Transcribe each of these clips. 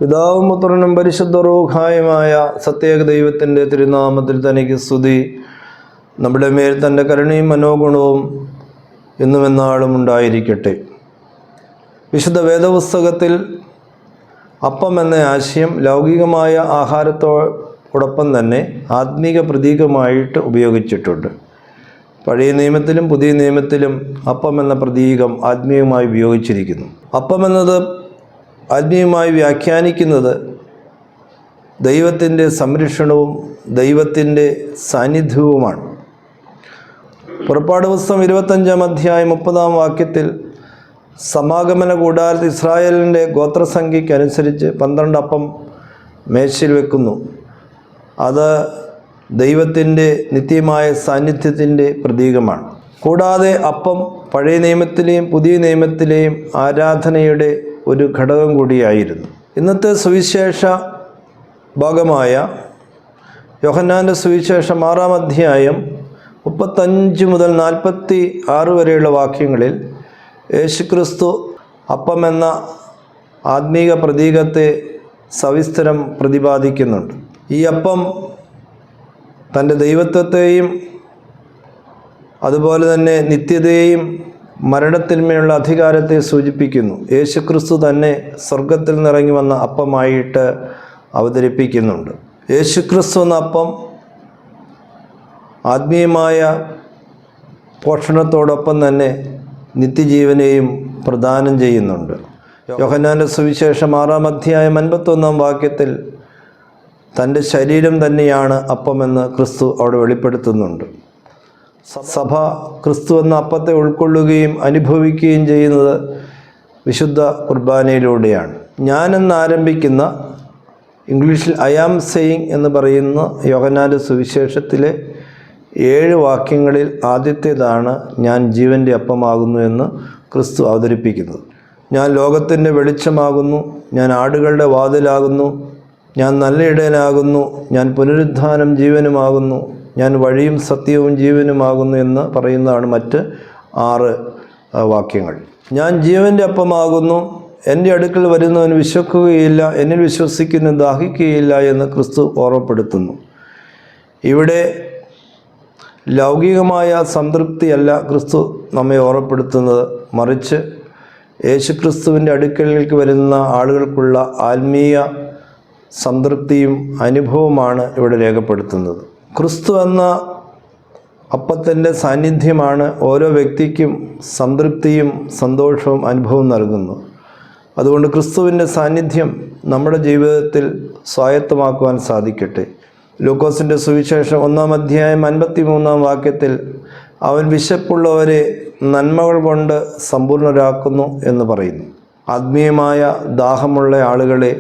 പിതാവും പുത്രനും പരിശുദ്ധ റൂഹായുമായ സത്യേക ദൈവത്തിൻ്റെ തിരുനാമത്തിൽ തനിക്ക് സ്തുതി. നമ്മുടെ മേൽ തൻ്റെ കരുണയും മനോഗുണവും എന്നും എന്നാളും ഉണ്ടായിരിക്കട്ടെ. വിശുദ്ധ വേദപുസ്തകത്തിൽ അപ്പം എന്ന ആശയം ലൗകികമായ ആഹാരത്തോടൊപ്പം തന്നെ ആത്മീക പ്രതീകമായിട്ട് ഉപയോഗിച്ചിട്ടുണ്ട്. പഴയ നിയമത്തിലും പുതിയ നിയമത്തിലും അപ്പം എന്ന പ്രതീകം ആത്മീയമായി ഉപയോഗിച്ചിരിക്കുന്നു. അപ്പം എന്നത് ആത്മീയമായി വ്യാഖ്യാനിക്കുന്നത് ദൈവത്തിൻ്റെ സംരക്ഷണവും ദൈവത്തിൻ്റെ സാന്നിധ്യവുമാണ്. പുറപ്പാട് പുസ്തകം 25-ാം അധ്യായം 30-ാം വാക്യത്തിൽ സമാഗമന കൂടാരത്തിൽ ഇസ്രായേലിൻ്റെ ഗോത്രസംഖ്യയ്ക്കനുസരിച്ച് 12 അപ്പം മേശയിൽ വെക്കുന്നു. അത് ദൈവത്തിൻ്റെ നിത്യമായ സാന്നിധ്യത്തിൻ്റെ പ്രതീകമാണ്. കൂടാതെ അപ്പം പഴയ നിയമത്തിലെയും പുതിയ നിയമത്തിലെയും ആരാധനയുടെ ഒരു ഘടകം കൂടിയായിരുന്നു. ഇന്നത്തെ സുവിശേഷ ഭാഗമായ യോഹന്നാൻ്റെ സുവിശേഷം 6-ാം അധ്യായം 35 മുതൽ 46 വരെയുള്ള വാക്യങ്ങളിൽ യേശുക്രിസ്തു അപ്പം എന്ന ആത്മീക പ്രതീകത്തെ സവിസ്തരം പ്രതിപാദിക്കുന്നുണ്ട്. ഈ അപ്പം തൻ്റെ ദൈവത്വത്തെയും അതുപോലെ തന്നെ നിത്യതയെയും മരണത്തിന്മേലുള്ള അധികാരത്തെ സൂചിപ്പിക്കുന്നു. യേശുക്രിസ്തു തന്നെ സ്വർഗത്തിൽ നിന്നിറങ്ങി വന്ന അപ്പമായിട്ട് അവതരിപ്പിക്കുന്നുണ്ട്. യേശുക്രിസ്തു എന്ന അപ്പം ആത്മീയമായ പോഷണത്തോടൊപ്പം തന്നെ നിത്യജീവനെയും പ്രദാനം ചെയ്യുന്നുണ്ട്. യോഹന്നാൻ്റെ സുവിശേഷം 6-ാം അധ്യായം 51-ാം വാക്യത്തിൽ തൻ്റെ ശരീരം തന്നെയാണ് അപ്പമെന്ന് ക്രിസ്തു അവിടെ വെളിപ്പെടുത്തുന്നുണ്ട്. സഭ ക്രിസ്തു എന്ന അപ്പത്തെ ഉൾക്കൊള്ളുകയും അനുഭവിക്കുകയും ചെയ്യുന്നത് വിശുദ്ധ കുർബാനയിലൂടെയാണ്. ഞാനെന്ന് ആരംഭിക്കുന്ന, ഇംഗ്ലീഷിൽ ഐ ആം സെയിങ് എന്ന് പറയുന്ന യോഹന്നാൻ്റെ സുവിശേഷത്തിലെ 7 വാക്യങ്ങളിൽ ആദ്യത്തേതാണ് ഞാൻ ജീവൻ്റെ അപ്പമാകുന്നു എന്ന് ക്രിസ്തു അവതരിപ്പിക്കുന്നത്. ഞാൻ ലോകത്തിൻ്റെ വെളിച്ചമാകുന്നു, ഞാൻ ആടുകളുടെ വാതിലാകുന്നു, ഞാൻ നല്ല ഇടയനാകുന്നു, ഞാൻ പുനരുത്ഥാനം ജീവനുമാകുന്നു, ഞാൻ വഴിയും സത്യവും ജീവനുമാകുന്നു എന്ന് പറയുന്നതാണ് മറ്റ് 6 വാക്യങ്ങൾ. ഞാൻ ജീവൻ്റെ അപ്പമാകുന്നു, എൻ്റെ അടുക്കൽ വരുന്നവന് വിശക്കുകയില്ല, എന്നിൽ വിശ്വസിക്കുന്ന ദാഹിക്കുകയില്ല എന്ന് ക്രിസ്തു ഓർമ്മപ്പെടുത്തുന്നു. ഇവിടെ ലൗകികമായ സംതൃപ്തിയല്ല ക്രിസ്തു നമ്മെ ഓർമ്മപ്പെടുത്തുന്നത്, മറിച്ച് യേശുക്രിസ്തുവിൻ്റെ അടുക്കലേക്ക് വരുന്ന ആളുകൾക്കുള്ള ആത്മീയ സംതൃപ്തിയും അനുഭവമാണ് ഇവിടെ രേഖപ്പെടുത്തുന്നത്. ക്രിസ്തു എന്ന അപ്പത്തിൻ്റെ സാന്നിധ്യമാണ് ഓരോ വ്യക്തിക്കും സംതൃപ്തിയും സന്തോഷവും അനുഭവം നൽകുന്നത്. അതുകൊണ്ട് ക്രിസ്തുവിൻ്റെ സാന്നിധ്യം നമ്മുടെ ജീവിതത്തിൽ സ്വായത്തമാക്കുവാൻ സാധിക്കട്ടെ. ലൂക്കോസിൻ്റെ സുവിശേഷം 1-ാം അധ്യായം 53-ാം വാക്യത്തിൽ അവൻ വിശപ്പുള്ളവരെ നന്മകൾ കൊണ്ട് സമ്പൂർണരാക്കുന്നു എന്ന് പറയുന്നു. ആത്മീയമായ ദാഹമുള്ള ആളുകളെ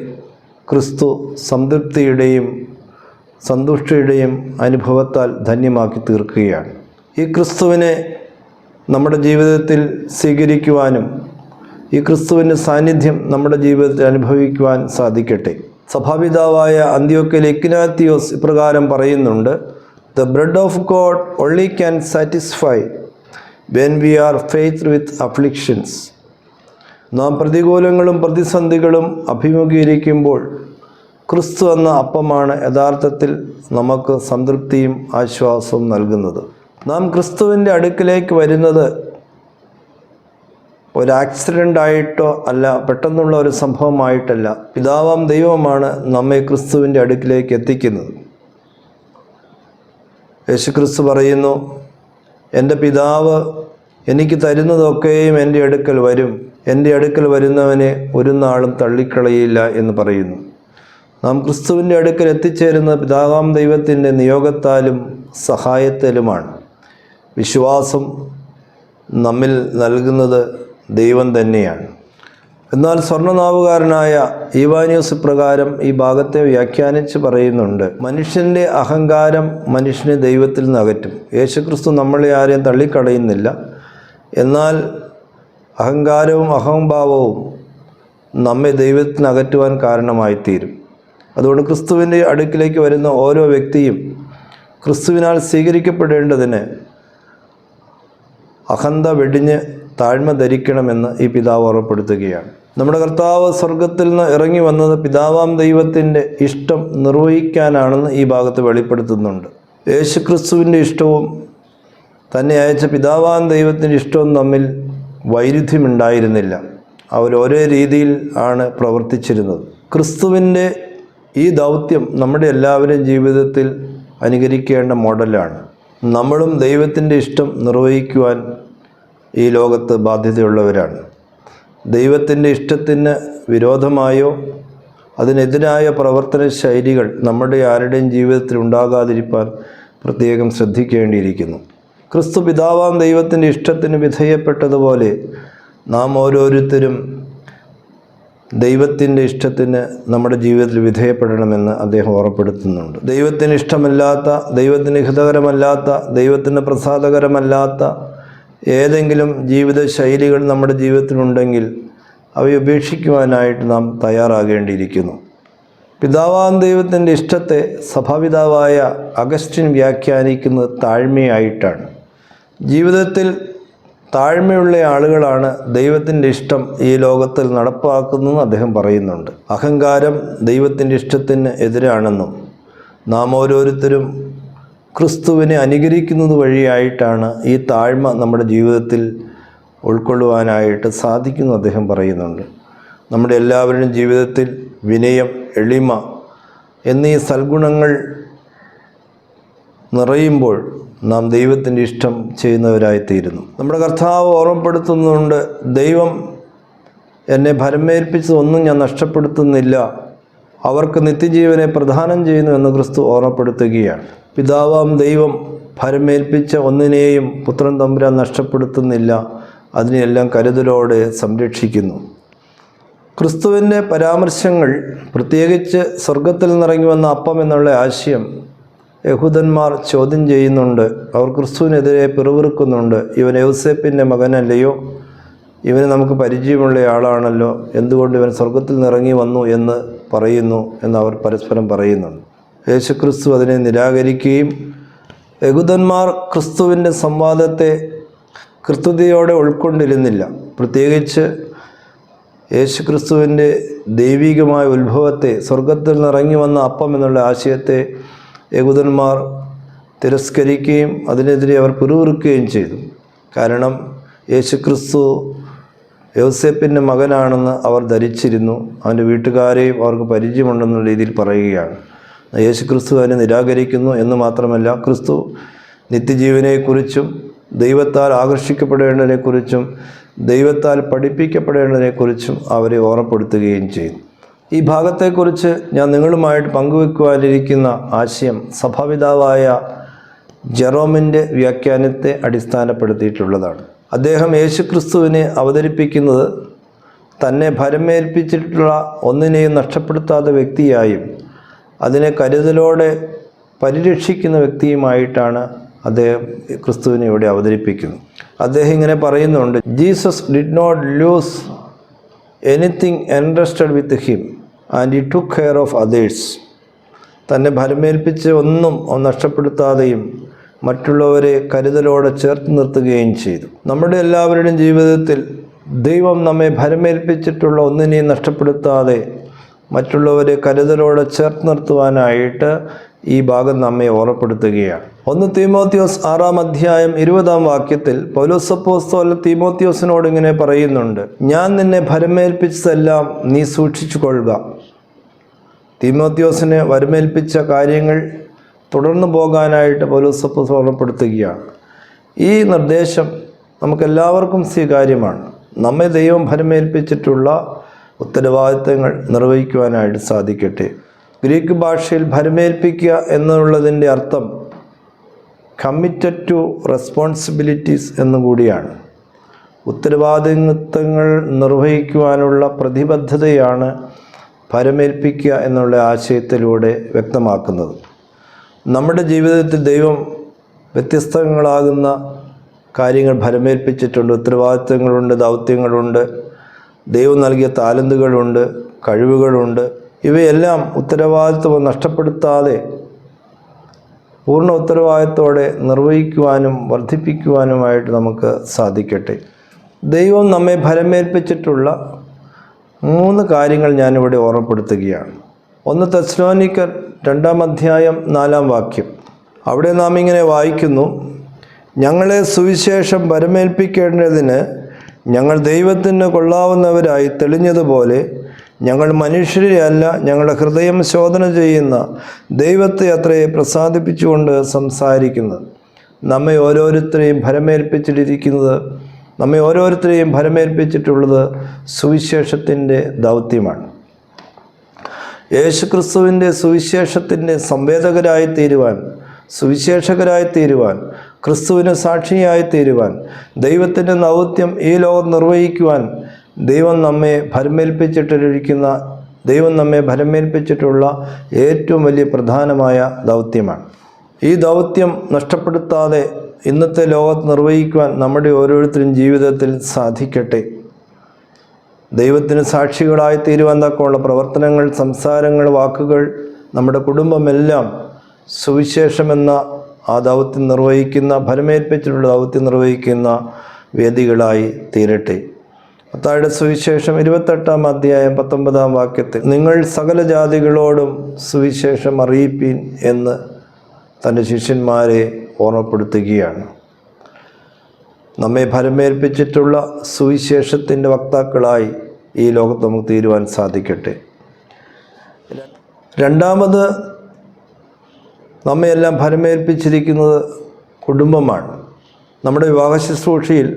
ക്രിസ്തു സംതൃപ്തിയുടെയും സന്തുഷ്ടിയുടെയും അനുഭവത്താൽ ധന്യമാക്കി തീർക്കുകയാണ്. ഈ ക്രിസ്തുവിനെ നമ്മുടെ ജീവിതത്തിൽ സ്വീകരിക്കുവാനും ഈ ക്രിസ്തുവിൻ്റെ സാന്നിധ്യം നമ്മുടെ ജീവിതത്തിൽ അനുഭവിക്കുവാൻ സാധിക്കട്ടെ. സഭാപിതാവായ അന്ത്യോക്യയിലെ ഇഗ്നാത്തിയോസ് ഇപ്രകാരം പറയുന്നുണ്ട്: the bread of God only can satisfy when we are faith with afflictions. നാം പ്രതികൂലങ്ങളും പ്രതിസന്ധികളും അഭിമുഖീകരിക്കുമ്പോൾ ക്രിസ്തു എന്ന അപ്പമാണ് യഥാർത്ഥത്തിൽ നമുക്ക് സംതൃപ്തിയും ആശ്വാസവും നൽകുന്നത്. നാം ക്രിസ്തുവിൻ്റെ അടുക്കിലേക്ക് വരുന്നത് ഒരു ആക്സിഡൻ്റായിട്ടോ അല്ല, പെട്ടെന്നുള്ള ഒരു സംഭവമായിട്ടല്ല. പിതാവാം ദൈവമാണ് നമ്മെ ക്രിസ്തുവിൻ്റെ അടുക്കിലേക്ക് എത്തിക്കുന്നത്. യേശുക്രിസ്തു പറയുന്നു, എൻ്റെ പിതാവ് എനിക്ക് തരുന്നതൊക്കെയും എൻ്റെ അടുക്കൽ വരും, എൻ്റെ അടുക്കൽ വരുന്നവനെ ഒരു നാളും തള്ളിക്കളയില്ല എന്ന് പറയുന്നു. നാം ക്രിസ്തുവിൻ്റെ അടുക്കൽ എത്തിച്ചേരുന്നത് പിതാവാം ദൈവത്തിൻ്റെ നിയോഗത്താലും സഹായത്താലുമാണ്. വിശ്വാസം നമ്മിൽ നൽകുന്നത് ദൈവം തന്നെയാണ്. എന്നാൽ സ്വർണ്ണനാവുകാരനായ ഈവാനിയോസ് പ്രകാരം ഈ ഭാഗത്തെ വ്യാഖ്യാനിച്ച് പറയുന്നുണ്ട്: മനുഷ്യൻ്റെ അഹങ്കാരം മനുഷ്യനെ ദൈവത്തിൽ നിന്ന് അകറ്റും. യേശുക്രിസ്തു നമ്മളെ ആരെയും തള്ളിക്കളയുന്നില്ല, എന്നാൽ അഹങ്കാരവും അഹംഭാവവും നമ്മെ ദൈവത്തിൽ നിന്ന് അകറ്റുവാൻ കാരണമായിത്തീരും. അതുകൊണ്ട് ക്രിസ്തുവിൻ്റെ അടുക്കിലേക്ക് വരുന്ന ഓരോ വ്യക്തിയും ക്രിസ്തുവിനാൽ സ്വീകരിക്കപ്പെടേണ്ടതിന് അഹന്ത വെടിഞ്ഞ് താഴ്മ ധരിക്കണമെന്ന് ഈ പിതാവ് ഓർമ്മപ്പെടുത്തുകയാണ്. നമ്മുടെ കർത്താവ് സ്വർഗത്തിൽ നിന്ന് ഇറങ്ങി വന്നത് പിതാവാം ദൈവത്തിൻ്റെ ഇഷ്ടം നിർവഹിക്കാനാണെന്ന് ഈ ഭാഗത്ത് വെളിപ്പെടുത്തുന്നുണ്ട്. യേശുക്രിസ്തുവിൻ്റെ ഇഷ്ടവും തന്നെ അയച്ച പിതാവാം ദൈവത്തിൻ്റെ ഇഷ്ടവും തമ്മിൽ വൈരുദ്ധ്യമുണ്ടായിരുന്നില്ല. അവരൊരേ രീതിയിൽ ആണ് പ്രവർത്തിച്ചിരുന്നത്. ക്രിസ്തുവിൻ്റെ ഈ ദൗത്യം നമ്മുടെ എല്ലാവരുടെയും ജീവിതത്തിൽ അനുകരിക്കേണ്ട മോഡലാണ്. നമ്മളും ദൈവത്തിൻ്റെ ഇഷ്ടം നിർവഹിക്കുവാൻ ഈ ലോകത്ത് ബാധ്യതയുള്ളവരാണ്. ദൈവത്തിൻ്റെ ഇഷ്ടത്തിന് വിരോധമായോ അതിനെതിരായ പ്രവർത്തന ശൈലികൾ നമ്മുടെ ആരുടെയും ജീവിതത്തിൽ ഉണ്ടാകാതിരിക്കാൻ പ്രത്യേകം ശ്രദ്ധിക്കേണ്ടിയിരിക്കുന്നു. ക്രിസ്തു പിതാവാം ദൈവത്തിൻ്റെ ഇഷ്ടത്തിന് വിധേയപ്പെട്ടതുപോലെ നാം ഓരോരുത്തരും ദൈവത്തിൻ്റെ ഇഷ്ടത്തിന് നമ്മുടെ ജീവിതത്തിൽ വിധേയപ്പെടണമെന്ന് അദ്ദേഹം ഓർമ്മപ്പെടുത്തുന്നുണ്ട്. ദൈവത്തിന് ഇഷ്ടമല്ലാത്ത, ദൈവത്തിന് ഹിതകരമല്ലാത്ത, ദൈവത്തിന് പ്രസാദകരമല്ലാത്ത ഏതെങ്കിലും ജീവിത ശൈലികൾ നമ്മുടെ ജീവിതത്തിലുണ്ടെങ്കിൽ അവയെ ഉപേക്ഷിക്കുവാനായിട്ട് നാം തയ്യാറാകേണ്ടിയിരിക്കുന്നു. പിതാവാം ദൈവത്തിൻ്റെ ഇഷ്ടത്തെ സഭാപിതാവായ അഗസ്റ്റിൻ വ്യാഖ്യാനിക്കുന്നത് താഴ്മയായിട്ടാണ്. ജീവിതത്തിൽ താഴ്മയുള്ള ആളുകളാണ് ദൈവത്തിൻ്റെ ഇഷ്ടം ഈ ലോകത്തിൽ നടപ്പാക്കുന്നതെന്ന് അദ്ദേഹം പറയുന്നുണ്ട്. അഹങ്കാരം ദൈവത്തിൻ്റെ ഇഷ്ടത്തിന് എതിരാണെന്നും നാം ഓരോരുത്തരും ക്രിസ്തുവിനെ അനുകരിക്കുന്നത് വഴിയായിട്ടാണ് ഈ താഴ്മ നമ്മുടെ ജീവിതത്തിൽ ഉൾക്കൊള്ളുവാനായിട്ട് സാധിക്കുന്നു അദ്ദേഹം പറയുന്നുണ്ട്. നമ്മുടെ എല്ലാവരുടെയും ജീവിതത്തിൽ വിനയം, എളിമ എന്നീ സൽഗുണങ്ങൾ നിറയുമ്പോൾ നാം ദൈവത്തിൻ്റെ ഇഷ്ടം ചെയ്യുന്നവരായിത്തീരുന്നു. നമ്മുടെ കർത്താവ് ഓർമ്മപ്പെടുത്തുന്നുണ്ട്, ദൈവം എന്നെ ഭരമേൽപ്പിച്ചതൊന്നും ഞാൻ നഷ്ടപ്പെടുത്തുന്നില്ല, അവർക്ക് നിത്യജീവനെ പ്രദാനം ചെയ്യുന്നു എന്ന് ക്രിസ്തു ഓർമ്മപ്പെടുത്തുകയാണ്. പിതാവാം ദൈവം ഭരമേൽപ്പിച്ച ഒന്നിനെയും പുത്രൻ തമ്പുരാൻ നഷ്ടപ്പെടുത്തുന്നില്ല, അതിനെയെല്ലാം കരുതലോടെ സംരക്ഷിക്കുന്നു. ക്രിസ്തുവിൻ്റെ പരാമർശങ്ങൾ, പ്രത്യേകിച്ച് സ്വർഗത്തിൽ നിന്നിറങ്ങി വന്ന അപ്പം എന്നുള്ള ആശയം യഹൂദന്മാർ ചോദ്യം ചെയ്യുന്നുണ്ട്. അവർ ക്രിസ്തുവിനെതിരെ പിറുപിറുക്കുന്നുണ്ട്. ഇവൻ യൗസേപ്പിൻ്റെ മകനല്ലയോ? ഇവന് നമുക്ക് പരിചയമുള്ള ആളാണല്ലോ, എന്തുകൊണ്ട് ഇവൻ സ്വർഗത്തിൽ നിന്നിറങ്ങി വന്നു എന്ന് പറയുന്നു എന്നവർ പരസ്പരം പറയുന്നുണ്ട്. യേശുക്രിസ്തു അതിനെ നിരാകരിക്കുകയും യഹൂദന്മാർ ക്രിസ്തുവിൻ്റെ സംവാദത്തെ കൃത്യതയോടെ ഉൾക്കൊണ്ടിരുന്നില്ല. പ്രത്യേകിച്ച് യേശുക്രിസ്തുവിൻ്റെ ദൈവികമായ ഉത്ഭവത്തെ, സ്വർഗത്തിൽ നിന്നിറങ്ങി വന്ന അപ്പം എന്നുള്ള ആശയത്തെ യഹൂദന്മാർ തിരസ്കരിക്കുകയും അതിനെതിരെ അവർ പിറുപിറുക്കുകയും ചെയ്തു. കാരണം യേശുക്രിസ്തു യൗസേപ്പിൻ്റെ മകനാണെന്ന് അവർ ധരിച്ചിരുന്നു. അവൻ്റെ വീട്ടുകാരെയും അവർക്ക് പരിചയമുണ്ടെന്നുള്ള രീതിയിൽ പറയുകയാണ്. യേശുക്രിസ്തു അതിനെ നിരാകരിക്കുന്നു എന്ന് മാത്രമല്ല, ക്രിസ്തു നിത്യജീവനെക്കുറിച്ചും ദൈവത്താൽ ആകർഷിക്കപ്പെടേണ്ടതിനെക്കുറിച്ചും ദൈവത്താൽ പഠിപ്പിക്കപ്പെടേണ്ടതിനെക്കുറിച്ചും അവരെ ഓർമ്മപ്പെടുത്തുകയും ചെയ്തു. ഈ ഭാഗത്തെക്കുറിച്ച് ഞാൻ നിങ്ങളുമായിട്ട് പങ്കുവെക്കുവാനിരിക്കുന്ന ആശയം സഭാപിതാവായ ജെറോമിൻ്റെ വ്യാഖ്യാനത്തെ അടിസ്ഥാനപ്പെടുത്തിയിട്ടുള്ളതാണ്. അദ്ദേഹം യേശുക്രിസ്തുവിനെ അവതരിപ്പിക്കുന്നത് തന്നെ ഭരമേൽപ്പിച്ചിട്ടുള്ള ഒന്നിനെയും നഷ്ടപ്പെടുത്താത്ത വ്യക്തിയായും അതിനെ കരുതലോടെ പരിരക്ഷിക്കുന്ന വ്യക്തിയുമായിട്ടാണ് അദ്ദേഹം ക്രിസ്തുവിനെ ഇവിടെ അവതരിപ്പിക്കുന്നത്. അദ്ദേഹം ഇങ്ങനെ പറയുന്നുണ്ട്, Jesus did not lose anything entrusted with him and he took care of others. തന്നെ ഭരമേൽപ്പിച്ച് ഒന്നും നഷ്ടപ്പെടുത്താതെയും മറ്റുള്ളവരെ കരുതലോടെ ചേർത്ത് നിർത്തുകയും ചെയ്തു. നമ്മുടെ എല്ലാവരുടെയും ജീവിതത്തിൽ ദൈവം നമ്മെ ഭരമേൽപ്പിച്ചിട്ടുള്ള ഒന്നിനെയും നഷ്ടപ്പെടുത്താതെ മറ്റുള്ളവരെ കരുതലോടെ ചേർത്ത് നിർത്തുവാനായിട്ട് ഈ ഭാഗം നമ്മെ ഓർമ്മപ്പെടുത്തുകയാണ്. 1 തീമോത്തിയോസ് 6-ാം അധ്യായം 20-ാം വാക്യത്തിൽ പൗലോസ് അപ്പോസ്തലൻ തീമോത്തിയോസിനോട് ഇങ്ങനെ പറയുന്നുണ്ട്, ഞാൻ നിന്നെ ഭരമേൽപ്പിച്ചതെല്ലാം നീ സൂക്ഷിച്ചു കൊള്ളുക. തീമോത്തിയോസിനെ വരമേൽപ്പിച്ച കാര്യങ്ങൾ തുടർന്നു പോകാനായിട്ട് പൗലോസ് അപ്പോസ്തലൻ ഓർമ്മപ്പെടുത്തുകയാണ്. ഈ നിർദ്ദേശം നമുക്കെല്ലാവർക്കും സ്വീകാര്യമാണ്. നമ്മെ ദൈവം ഭരമേൽപ്പിച്ചിട്ടുള്ള ഉത്തരവാദിത്തങ്ങൾ നിർവഹിക്കുവാനായിട്ട് സാധിക്കട്ടെ. ഗ്രീക്ക് ഭാഷയിൽ ഭരമേൽപ്പിക്കുക എന്നുള്ളതിൻ്റെ അർത്ഥം കമ്മിറ്റഡ് ടു റെസ്പോൺസിബിലിറ്റീസ് എന്നുകൂടിയാണ്. ഉത്തരവാദിത്തങ്ങൾ നിർവഹിക്കുവാനുള്ള പ്രതിബദ്ധതയാണ് ഭരമേൽപ്പിക്കുക എന്നുള്ള ആശയത്തിലൂടെ വ്യക്തമാക്കുന്നത്. നമ്മുടെ ജീവിതത്തിൽ ദൈവം വ്യത്യസ്തങ്ങളാകുന്ന കാര്യങ്ങൾ ഭരമേൽപ്പിച്ചിട്ടുണ്ട്. ഉത്തരവാദിത്തങ്ങളുണ്ട്, ദൗത്യങ്ങളുണ്ട്, ദൈവം നൽകിയ താലന്തുകളുണ്ട്, കഴിവുകളുണ്ട്. ഇവയെല്ലാം ഉത്തരവാദിത്വം നഷ്ടപ്പെടുത്താതെ പൂർണ്ണ ഉത്തരവാദിത്തോടെ നിർവഹിക്കുവാനും വർദ്ധിപ്പിക്കുവാനുമായിട്ട് നമുക്ക് സാധിക്കട്ടെ. ദൈവം നമ്മെ ഭരമേൽപ്പിച്ചിട്ടുള്ള 3 കാര്യങ്ങൾ ഞാനിവിടെ ഓർമ്മപ്പെടുത്തുകയാണ്. 1 തെസ്സലോനിക്കർ 2-ാം അധ്യായം 4-ാം വാക്യം. അവിടെ നാം ഇങ്ങനെ വായിക്കുന്നു: ഞങ്ങളെ സുവിശേഷം പരമേൽപ്പിക്കേണ്ടതിന് ഞങ്ങൾ ദൈവത്തിന് കൊള്ളാവുന്നവരായി തെളിഞ്ഞതുപോലെ ഞങ്ങൾ മനുഷ്യരെ അല്ല, ഞങ്ങളുടെ ഹൃദയം ശോധന ചെയ്യുന്ന ദൈവത്തെ അത്രയെ പ്രസാദിപ്പിച്ചുകൊണ്ട് സംസാരിക്കുന്നത്. നമ്മെ ഓരോരുത്തരെയും ഭരമേൽപ്പിച്ചിട്ടുള്ളത് സുവിശേഷത്തിൻ്റെ ദൗത്യമാണ്. യേശുക്രിസ്തുവിൻ്റെ സുവിശേഷത്തിൻ്റെ സംവേദകരായി തീരുവാൻ, സുവിശേഷകരായി തീരുവാൻ, ക്രിസ്തുവിന് സാക്ഷിയായി തീരുവാൻ, ദൈവത്തിൻ്റെ ദൗത്യം ഈ ലോകം നിർവഹിക്കുവാൻ ദൈവം നമ്മെ ഭരമേൽപ്പിച്ചിട്ടുള്ള ഏറ്റവും വലിയ പ്രധാനമായ ദൗത്യമാണ്. ഈ ദൗത്യം നഷ്ടപ്പെടുത്താതെ ഇന്നത്തെ ലോകത്ത് നിർവഹിക്കുവാൻ നമ്മുടെ ഓരോരുത്തരും ജീവിതത്തിൽ സാധിക്കട്ടെ. ദൈവത്തിന് സാക്ഷികളായി തീരുവാൻ തക്കമുള്ള പ്രവർത്തനങ്ങൾ, സംസാരങ്ങൾ, വാക്കുകൾ, നമ്മുടെ കുടുംബമെല്ലാം സുവിശേഷമെന്ന ആ ദൗത്യം നിർവഹിക്കുന്ന, ഭരമേൽപ്പിച്ചിട്ടുള്ള ദൗത്യം നിർവഹിക്കുന്ന വേദികളായി തീരട്ടെ. മത്തായിയുടെ സുവിശേഷം 28-ാം അധ്യായം 19-ാം വാക്യത്തിൽ നിങ്ങൾ സകല ജാതികളോടും സുവിശേഷം അറിയിപ്പീൻ എന്ന് തൻ്റെ ശിഷ്യന്മാരെ ഓർമ്മപ്പെടുത്തുകയാണ്. നമ്മെ ഭരമേൽപ്പിച്ചിട്ടുള്ള സുവിശേഷത്തിൻ്റെ വക്താക്കളായി ഈ ലോകത്ത് നമുക്ക് തീരുവാൻ സാധിക്കട്ടെ. രണ്ടാമത്, നമ്മയെല്ലാം ഭരമേൽപ്പിച്ചിരിക്കുന്നത് കുടുംബമാണ്. നമ്മുടെ വിവാഹ ശുശ്രൂഷയിൽ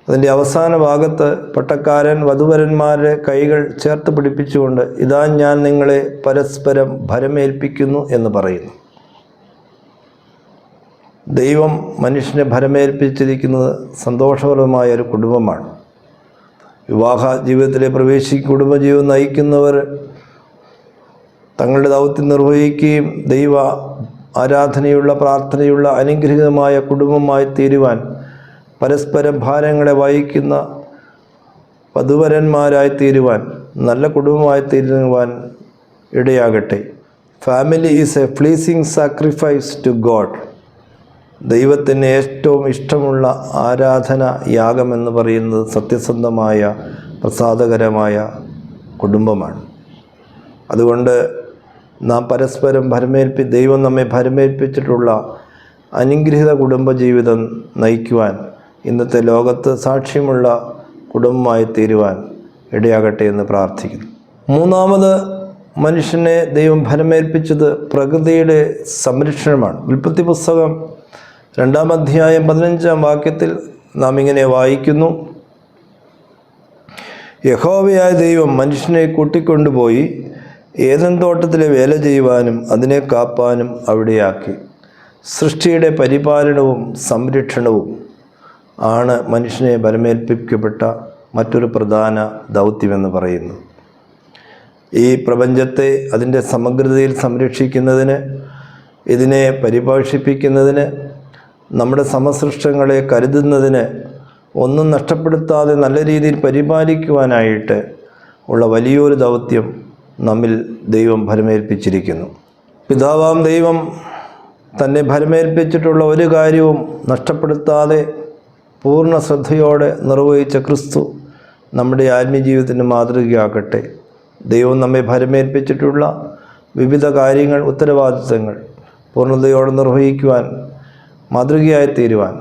അതിൻ്റെ അവസാന ഭാഗത്ത് പട്ടക്കാരൻ വധുവരന്മാരുടെ കൈകൾ ചേർത്ത് പിടിപ്പിച്ചുകൊണ്ട് ഇതാ ഞാൻ നിങ്ങളെ പരസ്പരം ഭരമേൽപ്പിക്കുന്നു എന്ന് പറയുന്നു. ദൈവം മനുഷ്യനെ ഭരമേൽപ്പിച്ചിരിക്കുന്നത് സന്തോഷകരമായ ഒരു കുടുംബമാണ്. വിവാഹ ജീവിതത്തിലെ കുടുംബജീവിതം നയിക്കുന്നവർ തങ്ങളുടെ ദൗത്യം നിർവഹിക്കുകയും ദൈവ ആരാധനയുള്ള, പ്രാർത്ഥനയുള്ള, അനുഗ്രഹീതമായ കുടുംബമായി തീരുവാൻ, പരസ്പരം ഭാരങ്ങളെ വഹിക്കുന്ന വധുവരന്മാരായി തീരുവാൻ, നല്ല കുടുംബമായി തീരുവാൻ ഇടയാകട്ടെ. Family is a pleasing sacrifice to God. ദൈവത്തിന് ഏറ്റവും ഇഷ്ടമുള്ള ആരാധന യാഗമെന്ന് പറയുന്നത് സത്യസന്ധമായ, പ്രസാദകരമായ കുടുംബമാണ്. അതുകൊണ്ട് നാം പരസ്പരം ദൈവം നമ്മെ ഭരമേൽപ്പിച്ചിട്ടുള്ള അനുഗ്രഹീത കുടുംബജീവിതം നയിക്കുവാൻ, ഇന്നത്തെ ലോകത്ത് സാക്ഷ്യമുള്ള കുടുംബമായി തീരുവാൻ ഇടയാകട്ടെ എന്ന് പ്രാർത്ഥിക്കുന്നു. മൂന്നാമത്, മനുഷ്യനെ ദൈവം ഭരമേൽപ്പിച്ചത് പ്രകൃതിയുടെ സംരക്ഷണമാണ്. ഉൽപ്പത്തി പുസ്തകം 2-ാം അധ്യായം 15-ാം വാക്യത്തിൽ നാം ഇങ്ങനെ വായിക്കുന്നു: യഹോവയായ ദൈവം മനുഷ്യനെ കൂട്ടിക്കൊണ്ടുപോയി ഏദൻ തോട്ടത്തിലെ വേല ചെയ്യുവാനും അതിനെ കാപ്പാനും അവിടെയാക്കി. സൃഷ്ടിയുടെ പരിപാലനവും സംരക്ഷണവും ആണ് മനുഷ്യനെ ഭരമേൽപ്പിക്കപ്പെട്ട മറ്റൊരു പ്രധാന ദൗത്യമെന്ന് പറയുന്നു. ഈ പ്രപഞ്ചത്തെ അതിൻ്റെ സമഗ്രതയിൽ സംരക്ഷിക്കുന്നതിന്, ഇതിനെ പരിപോഷിപ്പിക്കുന്നതിന്, നമ്മുടെ സമസൃഷ്ടങ്ങളെ കരുതുന്നതിന്, ഒന്നും നഷ്ടപ്പെടുത്താതെ നല്ല രീതിയിൽ പരിപാലിക്കുവാനായിട്ട് ഉള്ള വലിയൊരു ദൗത്യം നമ്മിൽ ദൈവം ഭരമേൽപ്പിച്ചിരിക്കുന്നു. പിതാവാം ദൈവം തന്നെ ഭരമേൽപ്പിച്ചിട്ടുള്ള ഒരു കാര്യവും നഷ്ടപ്പെടുത്താതെ പൂർണ്ണ ശ്രദ്ധയോടെ നിർവഹിച്ച ക്രിസ്തു നമ്മുടെ ആത്മീയജീവിതത്തിന് മാതൃകയാകട്ടെ. ദൈവം നമ്മെ ഭരമേൽപ്പിച്ചിട്ടുള്ള വിവിധ കാര്യങ്ങൾ, ഉത്തരവാദിത്തങ്ങൾ പൂർണ്ണതയോടെ നിർവഹിക്കുവാൻ, മാതൃകയായി തീരുവാൻ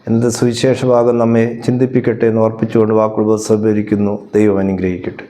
എന്ത് സുവിശേഷഭാഗം നമ്മെ ചിന്തിപ്പിക്കട്ടെ എന്ന് ഓർപ്പിച്ചുകൊണ്ട് വാക്കുകൾ ഉപസംഹരിക്കുന്നു. ദൈവം അനുഗ്രഹിക്കട്ടെ.